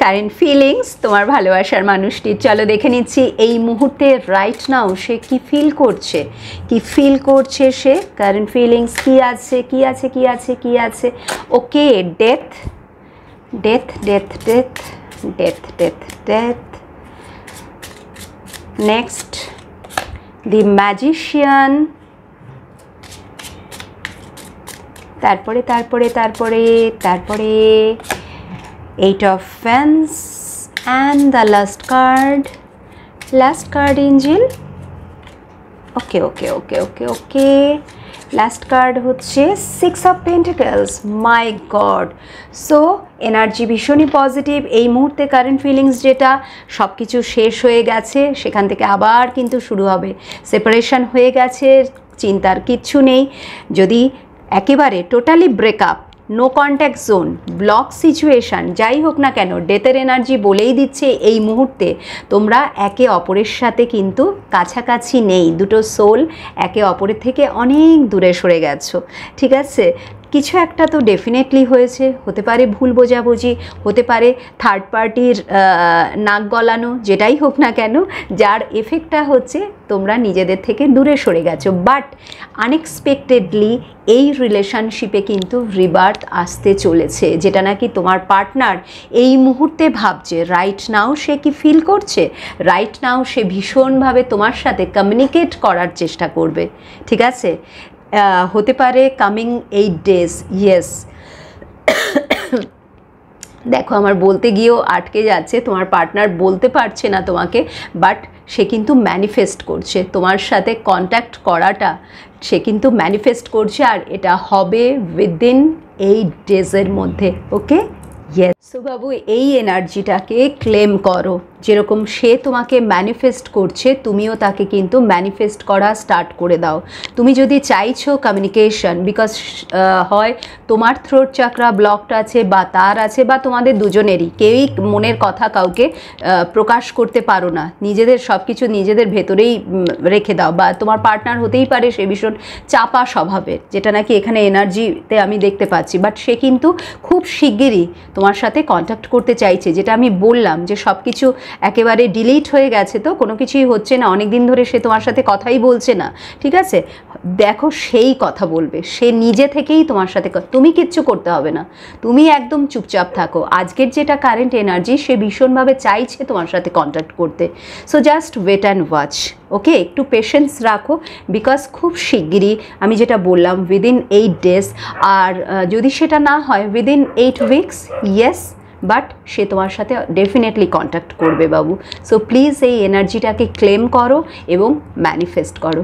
Current feelings তোমার ভালোবাসার মানুষটির। চলো দেখে নিচ্ছি এই মুহূর্তে রাইট নাও সে কি ফিল করছে, সে কারেন্ট ফিলিংস কি আছে, কি আছে, কি আছে, কি আছে। Okay, death death death death death death death. Next the magician. তারপরে তারপরে তারপরে তারপরে Eight of Wands and the last card angel. Okay, okay, okay, okay, okay. Last card হচ্ছে Six of Pentacles. My God. So energy ভীষণই positive এই মুহূর্তে। Current feelings যেটা সব কিছু শেষ হয়ে গেছে, সেখান থেকে আবার কিন্তু শুরু হবে। সেপারেশন হয়ে গেছে, চিন্তার কিচ্ছু নেই। যদি একেবারে totally breakup, no contact zone, block situation যাই হোক না কেন, ডেথের এনার্জি বলেই দিচ্ছে এই মুহূর্তে তোমরা একে অপরের সাথে কিন্তু কাছাকাছি নেই। দুটো সোল একে অপরের থেকে অনেক দূরে সরে গেছো, ঠিক আছে। কিছু একটা তো ডেফিনেটলি হয়েছে, হতে পারে ভুল বোঝাবুঝি, হতে পারে থার্ড পার্টির নাক গলানো, যেটাই হোক না কেন, যার এফেক্টটা হচ্ছে তোমরা নিজেদের থেকে দূরে সরে গেছো। বাট আনএক্সপেক্টেডলি এই রিলেশনশিপে কিন্তু রিবার্থ আসতে চলেছে, যেটা নাকি তোমার পার্টনার এই মুহূর্তে ভাবছে। রাইট নাও সে কি ফিল করছে, রাইট নাও সে ভীষণভাবে তোমার সাথে কমিউনিকেট করার চেষ্টা করবে, ঠিক আছে। হতে পারে কামিং 8 days, ইয়েস। দেখো আমার বলতে গিয়েও আটকে যাচ্ছে, তোমার পার্টনার বলতে পারছে না তোমাকে, বাট সে কিন্তু ম্যানিফেস্ট করছে তোমার সাথে কন্ট্যাক্ট করাটা, সে কিন্তু ম্যানিফেস্ট করছে, আর এটা হবে উইদিন 8 days মধ্যে। ওকে, ইয়েস। সো বাবু এই এনার্জিটাকে ক্লেম করো, যেরকম সে তোমাকে ম্যানিফেস্ট করছে তুমিও তাকে কিন্তু ম্যানিফেস্ট করা স্টার্ট করে দাও। তুমি যদি চাইছো কমিউনিকেশন, বিকজ হয় তোমার থ্রোট চাকরা ব্লকড আছে, বা তার আছে, বা তোমাদের দুজনেরই কেউই মনের কথা কাউকে প্রকাশ করতে পারো না, নিজেদের সব কিছু নিজেদের ভেতরেই রেখে দাও। বা তোমার পার্টনার হতেই পারে সে ভীষণ চাপা স্বভাবের, যেটা নাকি এখানে এনার্জিতে আমি দেখতে পাচ্ছি, বাট সে কিন্তু খুব শিগগিরই তোমার সাথে কন্ট্যাক্ট করতে চাইছে। যেটা আমি বললাম যে সব কিছু একেবারে ডিলিট হয়ে গেছে, তো কোনো কিছুই হচ্ছে না, অনেক দিন ধরে সে তোমার সাথে কথাই বলছে না, ঠিক আছে। দেখো সেই কথা বলবে, সে নিজে থেকেই তোমার সাথে, তুমি কিচ্ছু করতে হবে না, তুমি একদম চুপচাপ থাকো। আজকের যেটা কারেন্ট এনার্জি, সে ভীষণভাবে চাইছে তোমার সাথে কন্ট্যাক্ট করতে। So just wait and watch, okay. একটু পেশেন্স রাখো, বিকজ খুব শিগগিরই আমি যেটা বললাম উইদিন 8 days, আর যদি সেটা না হয় উইদিন 8 weeks, ইয়েস, বাট সে তোমার সাথে ডেফিনেটলি কন্ট্যাক্ট করবে বাবু। সো প্লিজ এই এনার্জিটাকে ক্লেম করো এবং ম্যানিফেস্ট করো।